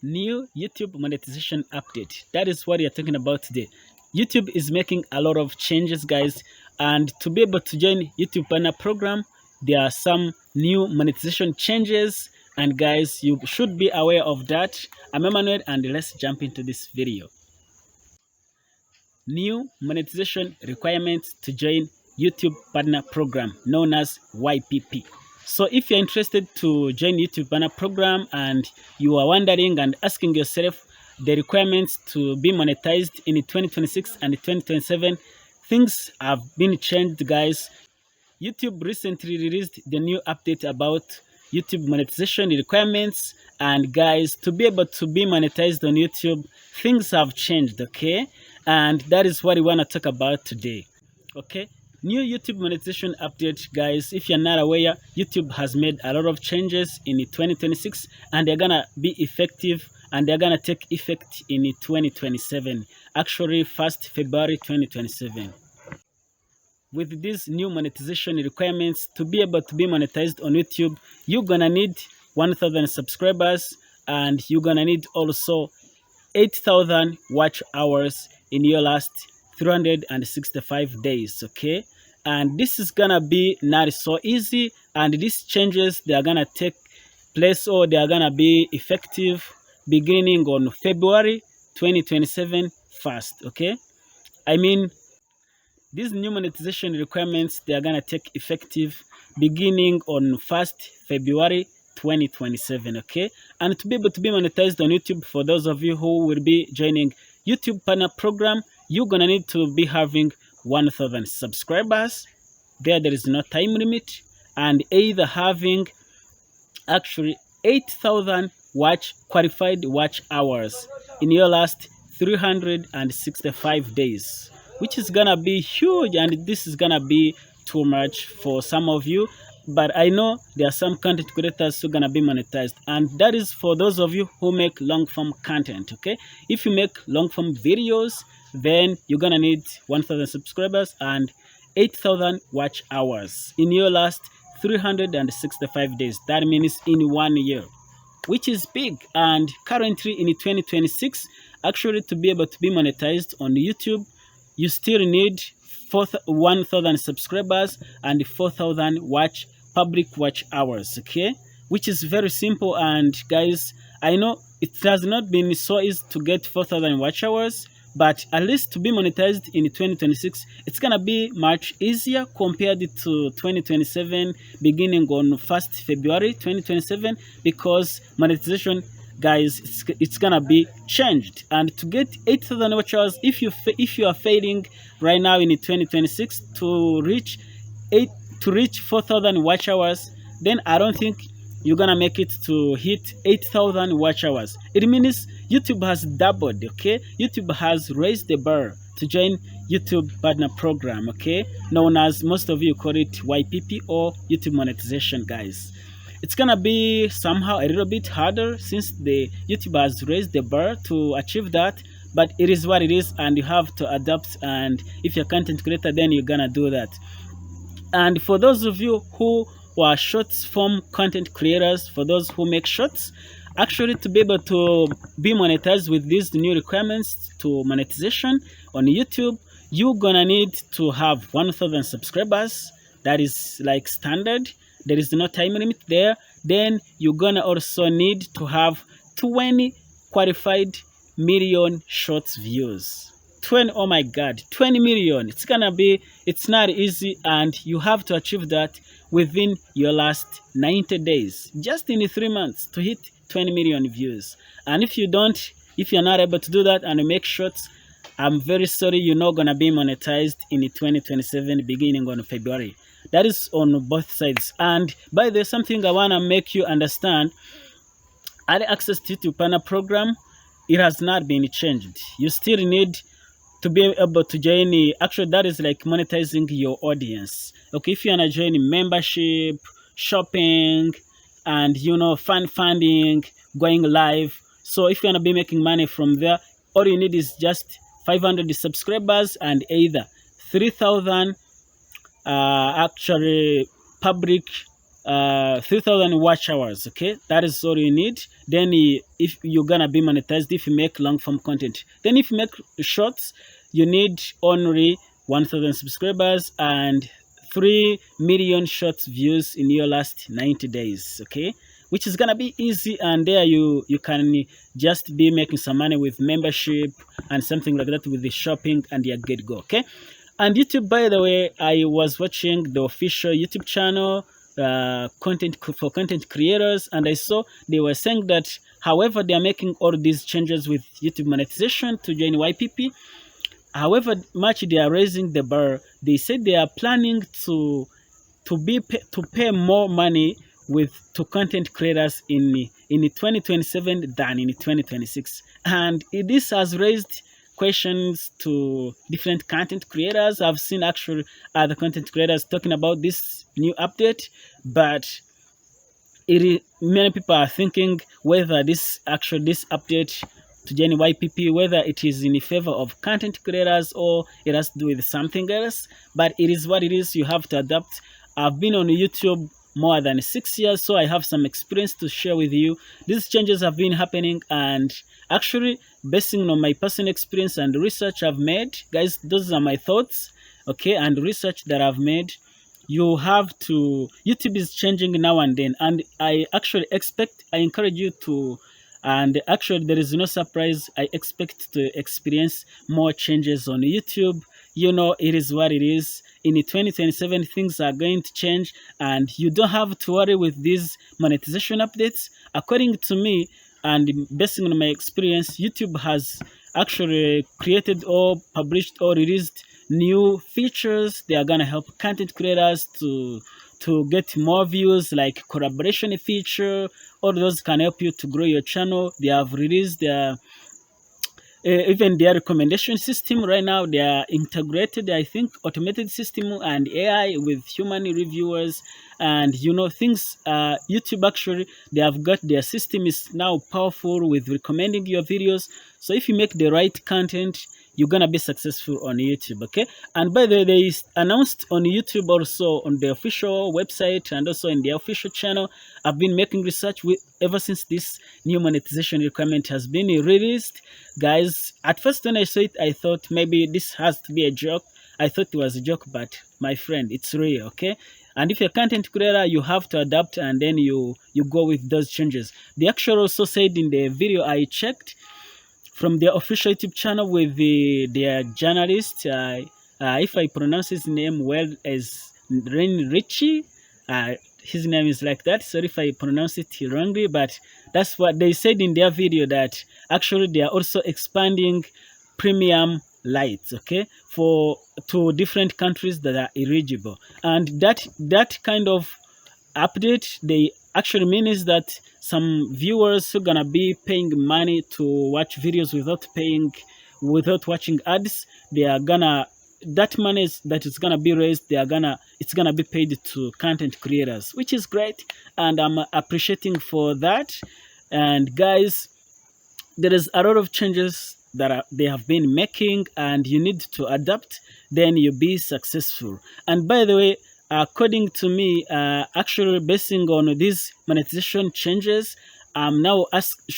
New YouTube monetization update. That is what we are talking about today. YouTube is making a lot of changes, guys, and to be able to join YouTube partner program, there are some new monetization changes, and guys, you should be aware of that. I'm Emmanuel, and let's jump into this video. New monetization requirements to join YouTube partner program known as YPP. So if you're interested to join YouTube partner program and you are wondering and asking yourself the requirements to be monetized in 2026 and 2027, things have been changed, guys. YouTube recently released the new update about YouTube monetization requirements, and guys, to be able to be monetized on YouTube, things have changed, okay? And that is what we want to talk about today, okay? New YouTube monetization update, guys. If you're not aware, YouTube has made a lot of changes in 2026, and they're gonna be effective and they're gonna take effect in 2027, actually 1st February 2027. With these new monetization requirements, to be able to be monetized on YouTube, you're gonna need 1,000 subscribers, and you're gonna need also 8,000 watch hours in your last 365 days, okay? And this is gonna be not so easy, and these changes, they are gonna take place, or they are gonna be effective beginning on February 2027 first, okay? I mean, these new monetization requirements, they are going to take effective beginning on 1st February 2027, okay? And to be able to be monetized on YouTube, for those of you who will be joining YouTube partner program, you're going to need to be having 1,000 subscribers. There is no time limit, and either having actually 8,000 qualified watch hours in your last 365 days, which is gonna be huge, and this is gonna be too much for some of you. But I know there are some content creators who are gonna be monetized, and that is for those of you who make long form content, okay? If you make long form videos, then you're gonna need 1,000 subscribers and 8,000 watch hours in your last 365 days. That means in 1 year, which is big. And currently in 2026, actually, to be able to be monetized on YouTube, you still need 1,000 subscribers and 4,000 public watch hours, okay? Which is very simple. And guys, I know it has not been so easy to get 4,000 watch hours, but at least to be monetized in 2026, it's gonna be much easier compared to 2027 beginning on 1st February 2027, because monetization, guys, it's gonna be changed. And to get 8,000 watch hours, if you are failing right now in 2026 to reach 4,000 watch hours, then I don't think you're gonna make it to hit 8,000 watch hours. It means YouTube has doubled, okay? YouTube has raised the bar to join YouTube partner program, okay? Known as, most of you call it YPP or YouTube monetization, guys. It's gonna be somehow a little bit harder since the YouTube has raised the bar to achieve that, but it is what it is, and you have to adapt. And if you're a content creator, then you're gonna do that. And for those of you who are short form content creators, for those who make shorts, actually, to be able to be monetized with these new requirements to monetization on YouTube, you're gonna need to have 1,000 subscribers. That is like standard. There is no time limit there. Then you're gonna also need to have 20 qualified million shorts views. 20, oh my god, 20 million. It's not easy, and you have to achieve that within your last 90 days, just in 3 months, to hit 20 million views. And if you're not able to do that and make shorts, I'm very sorry, you're not gonna be monetized in 2027 beginning on February. That is on both sides. And by the way, something I wanna make you understand, early access to YouTube partner program, it has not been changed. You still need to be able to join. Actually, that is like monetizing your audience, okay? If you wanna join membership, shopping, and fun funding, going live, so if you wanna be making money from there, all you need is just 500 subscribers and either 3,000 actually public 3,000 watch hours. Okay, that is all you need. Then if you're gonna be monetized, if you make long form content, then if you make shorts, you need only 1,000 subscribers and 3 million shorts views in your last 90 days. Okay, which is gonna be easy, and there you can just be making some money with membership and something like that with the shopping, and you're good to go. Okay. And YouTube, by the way, I was watching the official YouTube channel content for content creators, and I saw they were saying that however they are making all these changes with YouTube monetization to join YPP, however much they are raising the bar, they said they are planning to pay more money to content creators in 2027 than in 2026, and this has raised questions to different content creators. I've seen actually other content creators talking about this new update, but many people are thinking whether this update to join YPP, whether it is in favor of content creators or it has to do with something else. But it is what it is. You have to adapt. I've been on YouTube more than 6 years, so I have some experience to share with you. These changes have been happening, and actually basing on my personal experience and research I've made, guys, those are my thoughts, okay, and research that I've made. You have to, YouTube is changing now and then, and I encourage you to, and actually there is no surprise, I expect to experience more changes on YouTube. You know, it is what it is. In 2027, things are going to change, and you don't have to worry with these monetization updates. According to me, and based on my experience, YouTube has actually created or published or released new features. They are going to help content creators to get more views, like collaboration feature. All those can help you to grow your channel. They have released their even their recommendation system right now. They are integrated, I think, automated system and AI with human reviewers, and you know things. YouTube actually, they have got their system is now powerful with recommending your videos. So if you make the right content, you're gonna be successful on YouTube. Okay. And by the way, they announced on YouTube, also on the official website and also in the official channel. I've been making research with ever since this new monetization requirement has been released, guys. At first when I saw it, I thought maybe this has to be a joke. I thought it was a joke, but my friend, it's real. Okay. And if you're a content creator, you have to adapt, and then you go with those changes. They actually also said in the video I checked from their official YouTube channel with their journalist, if I pronounce his name well, as Ren Richie, his name is like that. Sorry if I pronounce it wrongly, but that's what they said in their video, that actually they are also expanding Premium Lite, okay, to different countries that are eligible, and that kind of update they actually mean is that some viewers who are gonna be paying money to watch videos without watching ads, they are gonna, that money that is gonna be raised, it's gonna be paid to content creators, which is great, and I'm appreciating for that. And guys, there is a lot of changes that they have been making, and you need to adapt, then you'll be successful. And by the way, according to me, actually basing on these monetization changes, now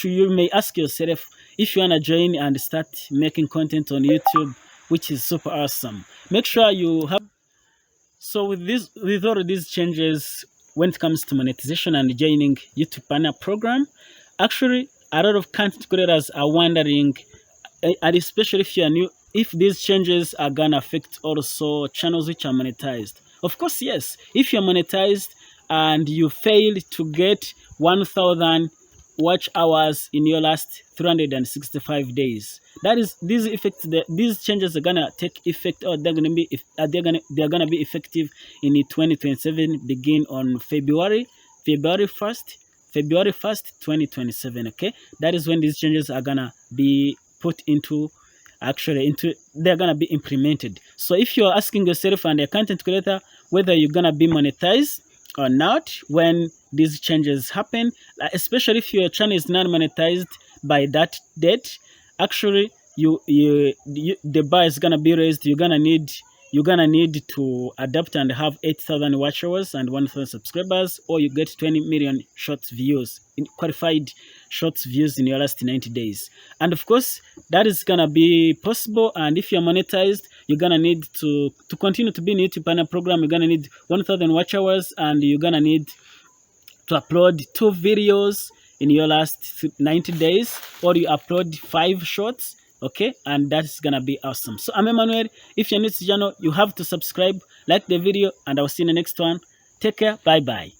you may ask yourself if you want to join and start making content on YouTube, which is super awesome. Make sure you have. So with all of these changes, when it comes to monetization and joining YouTube partner program, actually a lot of content creators are wondering, and especially if you are new, if these changes are gonna affect also channels which are monetized. Of course, yes. If you're monetized and you fail to get 1,000 watch hours in your last 365 days, that is, these changes are gonna take effect, or they're gonna be effective in 2027, begin on February 1st, 2027. Okay, that is when these changes are gonna be put into they're gonna be implemented. So if you're asking yourself and a content creator whether you're gonna be monetized or not when these changes happen, especially if your channel is not monetized by that date, actually the bar is gonna be raised. You're gonna need you're gonna need to adapt and have 8,000 watch hours and 1,000 subscribers, or you get 20 million shorts views, in qualified shorts views in your last 90 days. And of course, that is gonna be possible. And if you're monetized, you're gonna need to continue to be in YouTube partner program. You're gonna need 1,000 watch hours, and you're gonna need to upload 2 videos in your last 90 days, or you upload 5 shorts. Okay, and that's gonna be awesome. So I'm Emmanuel. If you're new to the channel, you have to subscribe, like the video, and I'll see you in the next one. Take care. Bye bye.